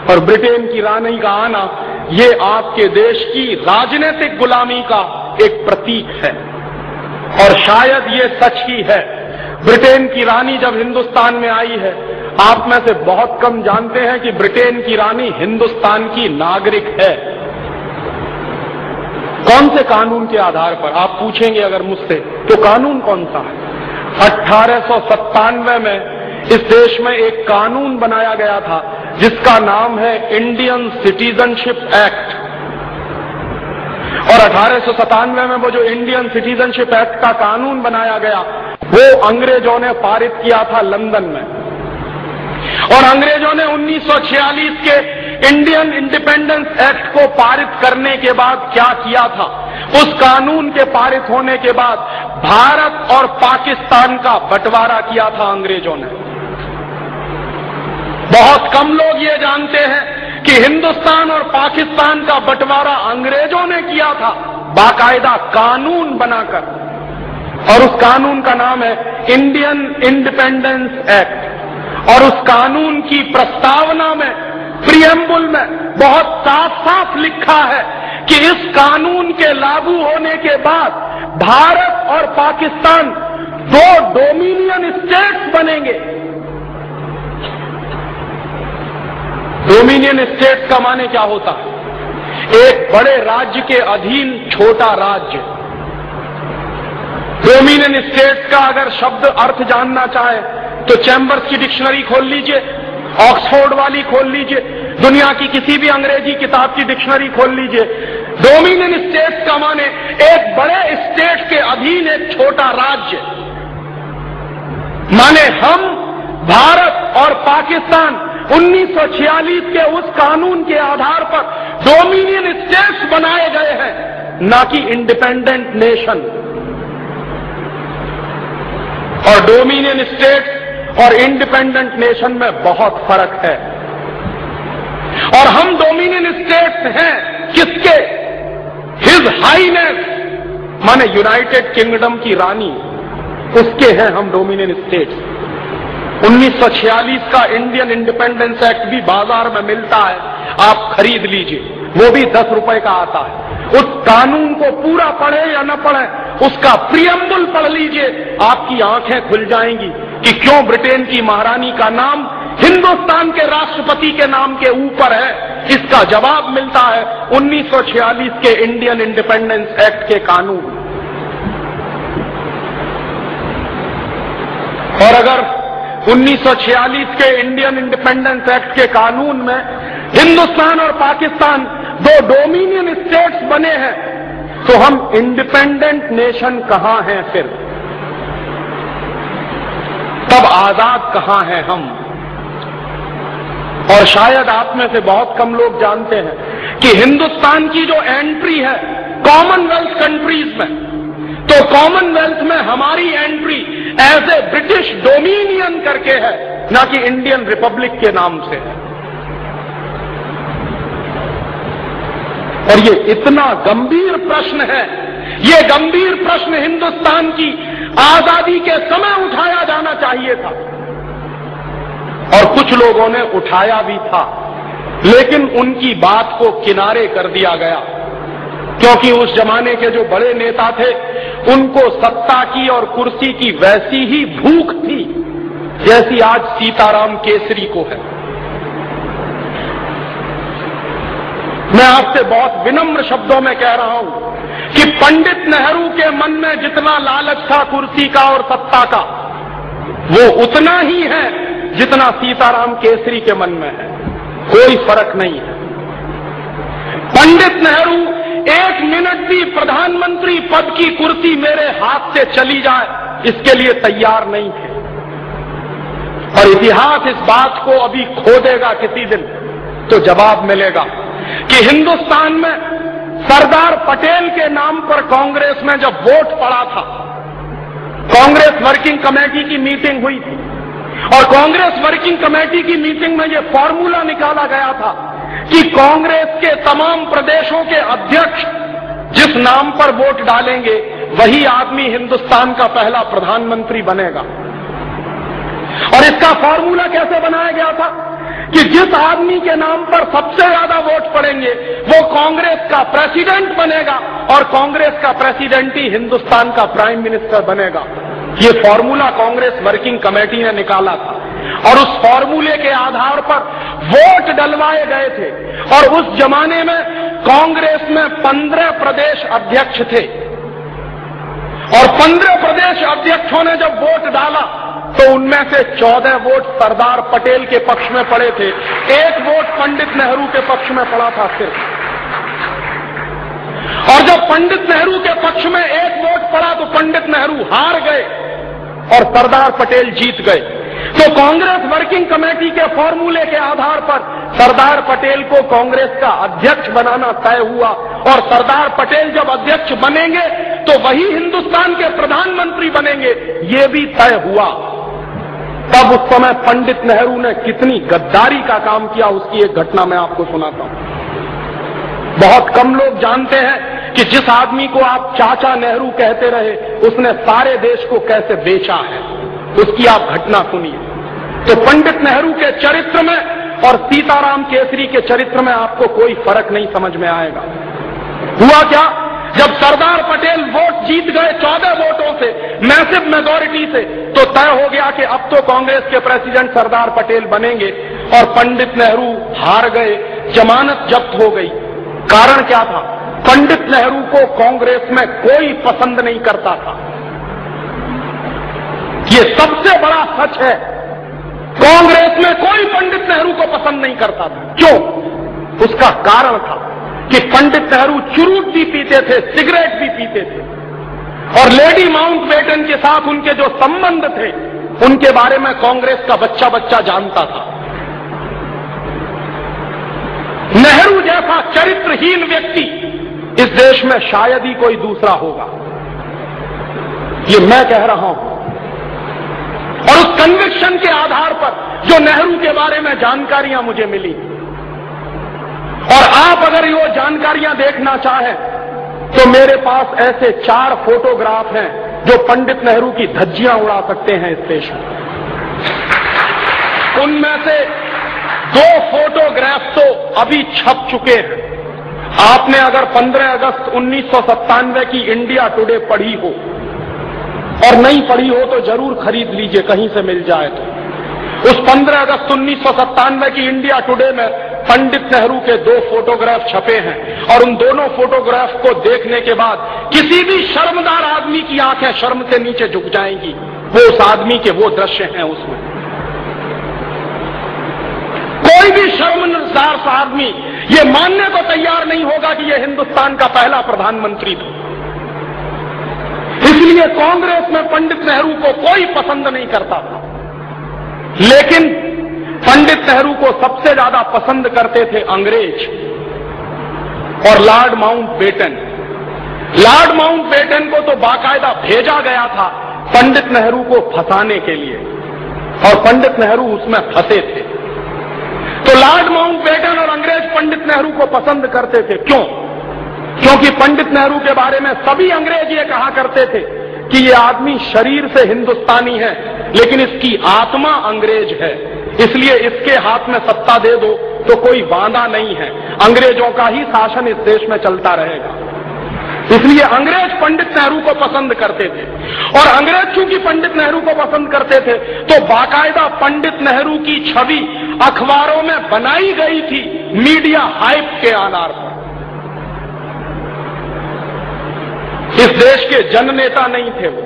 और ब्रिटेन की रानी का आना ये आपके देश की राजनीतिक गुलामी का एक प्रतीक है। और शायद ये सच ही है। ब्रिटेन की रानी जब हिंदुस्तान में आई है, आप में से बहुत कम जानते हैं कि ब्रिटेन की रानी हिंदुस्तान की नागरिक है। कौन से कानून के आधार पर, आप पूछेंगे अगर मुझसे, तो कानून कौन सा है? 1897 में इस देश में एक कानून बनाया गया था जिसका नाम है इंडियन सिटीजनशिप एक्ट। और 1897 में वो जो इंडियन सिटीजनशिप एक्ट का कानून बनाया गया, वो अंग्रेजों ने पारित किया था लंदन में। और अंग्रेजों ने 1946 के इंडियन इंडिपेंडेंस एक्ट को पारित करने के बाद क्या किया था? उस कानून के पारित होने के बाद भारत और पाकिस्तान का बंटवारा किया था अंग्रेजों ने। बहुत कम लोग ये जानते हैं कि हिंदुस्तान और पाकिस्तान का बंटवारा अंग्रेजों ने किया था, बाकायदा कानून बनाकर। और उस कानून का नाम है इंडियन इंडिपेंडेंस एक्ट। और उस कानून की प्रस्तावना में, प्रियम्बुल में बहुत साफ साफ लिखा है कि इस कानून के लागू होने के बाद भारत और पाकिस्तान दो डोमिनियन स्टेट्स बनेंगे। डोमिनियन स्टेट्स का माने क्या होता है? एक बड़े राज्य के अधीन छोटा राज्य। डोमिनियन स्टेट्स का अगर शब्द अर्थ जानना चाहे तो चैम्बर्स की डिक्शनरी खोल लीजिए, ऑक्सफोर्ड वाली खोल लीजिए, दुनिया की किसी भी अंग्रेजी किताब की डिक्शनरी खोल लीजिए। डोमिनियन स्टेट्स का माने एक बड़े स्टेट के अधीन एक छोटा राज्य। माने हम, भारत और पाकिस्तान 1946 के उस कानून के आधार पर डोमिनियन स्टेट्स बनाए गए हैं, ना कि इंडिपेंडेंट नेशन। और डोमिनियन स्टेट्स और इंडिपेंडेंट नेशन में बहुत फर्क है। और हम डोमिनियन स्टेट्स हैं किसके? हिज हाईनेस माने यूनाइटेड किंगडम की रानी, उसके हैं हम डोमिनियन स्टेट्स। 1946 का इंडियन इंडिपेंडेंस एक्ट भी बाजार में मिलता है, आप खरीद लीजिए, वो भी 10 रुपए का आता है। उस कानून को पूरा पढ़े या न पढ़े, उसका प्रियम्बुल पढ़ लीजिए, आपकी आंखें खुल जाएंगी कि क्यों ब्रिटेन की महारानी का नाम हिंदुस्तान के राष्ट्रपति के नाम के ऊपर है। इसका जवाब मिलता है 1946 के इंडियन इंडिपेंडेंस एक्ट के कानून। और अगर 1946 के इंडियन इंडिपेंडेंस एक्ट के कानून में हिंदुस्तान और पाकिस्तान दो डोमिनियन स्टेट्स बने हैं, तो हम इंडिपेंडेंट नेशन कहां हैं फिर? तब आजाद कहां हैं हम? और शायद आप में से बहुत कम लोग जानते हैं कि हिंदुस्तान की जो एंट्री है कॉमनवेल्थ कंट्रीज में, तो कॉमनवेल्थ में हमारी entry as a British dominion करके है, ना कि इंडियन रिपब्लिक के नाम से है। और ये इतना गंभीर प्रश्न है, ये गंभीर प्रश्न हिंदुस्तान की आजादी के समय उठाया जाना चाहिए था। और कुछ लोगों ने उठाया भी था, लेकिन उनकी बात को किनारे कर दिया गया, क्योंकि उस जमाने के जो बड़े नेता थे उनको सत्ता की और कुर्सी की वैसी ही भूख थी जैसी आज सीताराम केसरी को है। मैं आपसे बहुत विनम्र शब्दों में कह रहा हूं कि पंडित नेहरू के मन में जितना लालच था कुर्सी का और सत्ता का, वो उतना ही है जितना सीताराम केसरी के मन में है। कोई फर्क नहीं है। पंडित नेहरू एक मिनट भी प्रधानमंत्री पद की कुर्सी मेरे हाथ से चली जाए इसके लिए तैयार नहीं थे। और इतिहास इस बात को अभी खोदेगा किसी दिन, तो जवाब मिलेगा कि हिंदुस्तान में सरदार पटेल के नाम पर कांग्रेस में जब वोट पड़ा था, कांग्रेस वर्किंग कमेटी की मीटिंग हुई थी और कांग्रेस वर्किंग कमेटी की मीटिंग में यह फॉर्मूला निकाला गया था कि कांग्रेस के तमाम प्रदेशों के अध्यक्ष जिस नाम पर वोट डालेंगे वही आदमी हिंदुस्तान का पहला प्रधानमंत्री बनेगा। और इसका फॉर्मूला कैसे बनाया गया था कि जिस आदमी के नाम पर सबसे ज्यादा वोट पड़ेंगे वो कांग्रेस का प्रेसिडेंट बनेगा और कांग्रेस का प्रेसिडेंट ही हिंदुस्तान का प्राइम मिनिस्टर बनेगा। ये फॉर्मूला कांग्रेस वर्किंग कमेटी ने निकाला था और उस फॉर्मूले के आधार पर वोट डलवाए गए थे। और उस जमाने में कांग्रेस में 15 प्रदेश अध्यक्ष थे और 15 प्रदेश अध्यक्षों ने जब वोट डाला तो उनमें से 14 वोट सरदार पटेल के पक्ष में पड़े थे, 1 वोट पंडित नेहरू के पक्ष में पड़ा था सिर्फ। और जब पंडित नेहरू के पक्ष में 1 वोट पड़ा तो पंडित नेहरू हार गए और सरदार पटेल जीत गए। तो कांग्रेस वर्किंग कमेटी के फॉर्मूले के आधार पर सरदार पटेल को कांग्रेस का अध्यक्ष बनाना तय हुआ और सरदार पटेल जब अध्यक्ष बनेंगे तो वही हिंदुस्तान के प्रधानमंत्री बनेंगे, ये भी तय हुआ। तब उस समय पंडित नेहरू ने कितनी गद्दारी का काम किया उसकी एक घटना मैं आपको सुनाता हूं। बहुत कम लोग जानते हैं कि जिस आदमी को आप चाचा नेहरू कहते रहे उसने सारे देश को कैसे बेचा है, उसकी आप घटना सुनिए। तो पंडित नेहरू के चरित्र में और सीताराम केसरी के चरित्र में आपको कोई फर्क नहीं समझ में आएगा। हुआ क्या, जब सरदार पटेल वोट जीत गए 14 वोटों से, मैसिव मेजॉरिटी से, तो तय हो गया कि अब तो कांग्रेस के प्रेसिडेंट सरदार पटेल बनेंगे और पंडित नेहरू हार गए, जमानत जब्त हो गई। कारण क्या था, पंडित नेहरू को कांग्रेस में कोई पसंद नहीं करता था। ये सबसे बड़ा सच है, कांग्रेस में कोई पंडित नेहरू को पसंद नहीं करता था। क्यों? उसका कारण था कि पंडित नेहरू चुरूट भी पीते थे, सिगरेट भी पीते थे और लेडी माउंटबेटन के साथ उनके जो संबंध थे उनके बारे में कांग्रेस का बच्चा बच्चा जानता था। नेहरू जैसा चरित्रहीन व्यक्ति इस देश में शायद ही कोई दूसरा होगा, ये मैं कह रहा हूं। और उस कन्विक्शन के आधार पर जो नेहरू के बारे में जानकारियां मुझे मिली, और आप अगर ये जानकारियां देखना चाहें तो मेरे पास ऐसे 4 फोटोग्राफ हैं जो पंडित नेहरू की धज्जियां उड़ा सकते हैं इस देश में। उनमें से 2 फोटोग्राफ तो अभी छप चुके हैं। आपने अगर 15 अगस्त 1997 की इंडिया टुडे पढ़ी हो और नहीं पढ़ी हो तो जरूर खरीद लीजिए, कहीं से मिल जाए तो। उस 15 अगस्त 1997 की इंडिया टुडे में पंडित नेहरू के 2 फोटोग्राफ छपे हैं और उन दोनों फोटोग्राफ को देखने के बाद किसी भी शर्मदार आदमी की आंखें शर्म से नीचे झुक जाएंगी। वो उस आदमी के वो दृश्य हैं उसमें। कोई भी शर्मसार आदमी ये मानने को तैयार नहीं होगा कि ये हिंदुस्तान का पहला प्रधानमंत्री था। इसलिए कांग्रेस में पंडित नेहरू को कोई पसंद नहीं करता था, लेकिन पंडित नेहरू को सबसे ज्यादा पसंद करते थे अंग्रेज और लॉर्ड माउंटबेटन। लॉर्ड माउंटबेटन को तो बाकायदा भेजा गया था पंडित नेहरू को फंसाने के लिए और पंडित नेहरू उसमें फंसे थे। तो लॉर्ड माउंटबेटन और अंग्रेज पंडित नेहरू को पसंद करते थे। क्यों? क्योंकि पंडित नेहरू के बारे में सभी अंग्रेज ये कहा करते थे कि ये आदमी शरीर से हिंदुस्तानी है लेकिन इसकी आत्मा अंग्रेज है, इसलिए इसके हाथ में सत्ता दे दो तो कोई वादा नहीं है, अंग्रेजों का ही शासन इस देश में चलता रहेगा। इसलिए अंग्रेज पंडित नेहरू को पसंद करते थे और अंग्रेज चूंकि पंडित नेहरू को पसंद करते थे तो बाकायदा पंडित नेहरू की छवि अखबारों में बनाई गई थी मीडिया हाइप के आधार पर। इस देश के जननेता नहीं थे वो।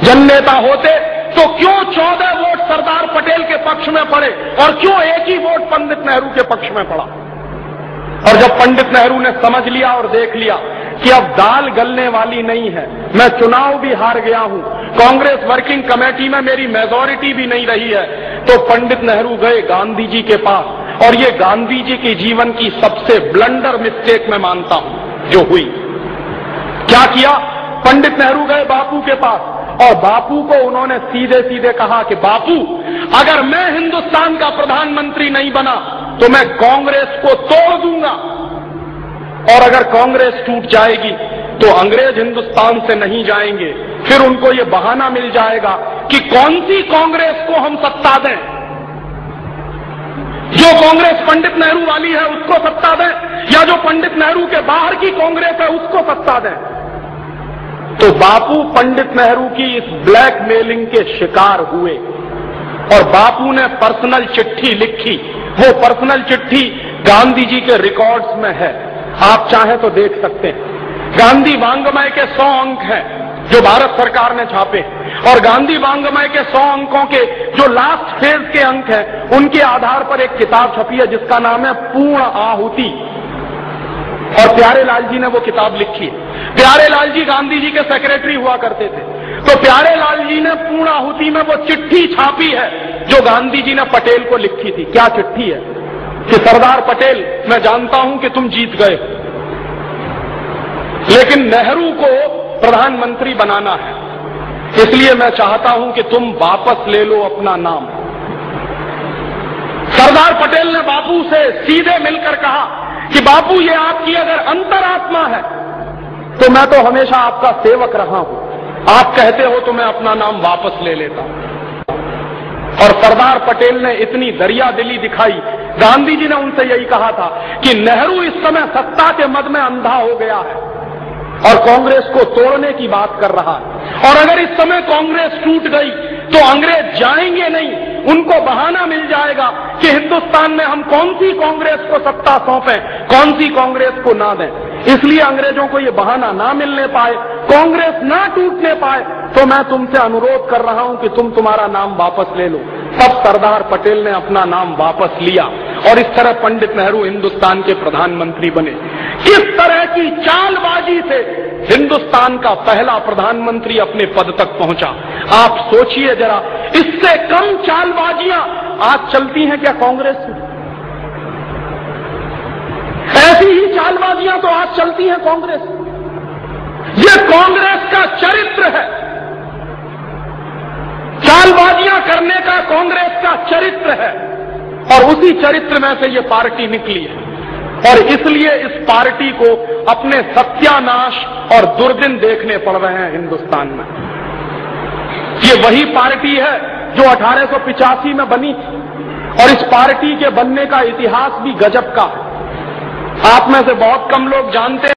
जननेता होते तो क्यों 14 वोट सरदार पटेल के पक्ष में पड़े और क्यों एक ही वोट पंडित नेहरू के पक्ष में पड़ा? और जब पंडित नेहरू ने समझ लिया और देख लिया कि अब दाल गलने वाली नहीं है, मैं चुनाव भी हार गया हूं, कांग्रेस वर्किंग कमेटी में मेरी मेजॉरिटी भी नहीं रही है, तो पंडित नेहरू गए गांधी जी के पास। और ये गांधी जी के जीवन की सबसे ब्लंडर मिस्टेक मैं मानता हूं जो हुई। क्या किया? पंडित नेहरू गए बापू के पास और बापू को उन्होंने सीधे सीधे कहा कि बापू, अगर मैं हिंदुस्तान का प्रधानमंत्री नहीं बना तो मैं कांग्रेस को तोड़ दूंगा और अगर कांग्रेस टूट जाएगी तो अंग्रेज हिंदुस्तान से नहीं जाएंगे, फिर उनको ये बहाना मिल जाएगा कि कौन सी कांग्रेस को हम सत्ता दें। जो कांग्रेस पंडित नेहरू वाली है उसको सत्ता दें, या जो पंडित नेहरू के बाहर की कांग्रेस है उसको सत्ता दें। तो बापू पंडित नेहरू की इस ब्लैकमेलिंग के शिकार हुए और बापू ने पर्सनल चिट्ठी लिखी। वो पर्सनल चिट्ठी गांधी जी के रिकॉर्ड्स में है, आप चाहें तो देख सकते हैं। गांधी वांग्मय के 100 अंक हैं जो भारत सरकार ने छापे, और गांधी वांग्मय के 100 अंकों के जो लास्ट फेज के अंक हैं उनके आधार पर एक किताब छपी है जिसका नाम है पूर्ण आहुति, और प्यारे लाल जी ने वो किताब लिखी है। प्यारे लाल जी गांधी जी के सेक्रेटरी हुआ करते थे, तो प्यारे लाल जी ने पूर्ण आहुति में वो चिट्ठी छापी है जो गांधी जी ने पटेल को लिखी थी। क्या चिट्ठी है कि सरदार पटेल, मैं जानता हूं कि तुम जीत गए, लेकिन नेहरू को प्रधानमंत्री बनाना है, इसलिए मैं चाहता हूं कि तुम वापस ले लो अपना नाम। सरदार पटेल ने बापू से सीधे मिलकर कहा कि बापू, ये आपकी अगर अंतरात्मा है तो मैं तो हमेशा आपका सेवक रहा हूं, आप कहते हो तो मैं अपना नाम वापस ले लेता हूं। और सरदार पटेल ने इतनी दरियादिली दिखाई, गांधी जी ने उनसे यही कहा था कि नेहरू इस समय सत्ता के मद में अंधा हो गया है और कांग्रेस को तोड़ने की बात कर रहा है, और अगर इस समय कांग्रेस टूट गई तो अंग्रेज जाएंगे नहीं, उनको बहाना मिल जाएगा कि हिंदुस्तान में हम कौन सी कांग्रेस को सत्ता सौंपें, कौन सी कांग्रेस को ना दें। इसलिए अंग्रेजों को ये बहाना ना मिलने पाए, कांग्रेस ना टूटने पाए, तो मैं तुमसे अनुरोध कर रहा हूं कि तुम तुम्हारा नाम वापस ले लो। तब सरदार पटेल ने अपना नाम वापस लिया और इस तरह पंडित नेहरू हिंदुस्तान के प्रधानमंत्री बने। किस तरह की चालबाजी से हिंदुस्तान का पहला प्रधानमंत्री अपने पद तक पहुंचा, आप सोचिए जरा। इससे कम चालबाजियां आज चलती हैं क्या कांग्रेस में? ऐसी ही चालबाजियां तो आज चलती हैं कांग्रेस में। ये कांग्रेस का चरित्र है, चालबाजियां करने का कांग्रेस का चरित्र है, और उसी चरित्र में से ये पार्टी निकली है। और इसलिए इस पार्टी को अपने सत्यानाश और दुर्दिन देखने पड़ रहे हैं हिंदुस्तान में। ये वही पार्टी है जो 1885 में बनी थी, और इस पार्टी के बनने का इतिहास भी गजब का है। आप में से बहुत कम लोग जानते हैं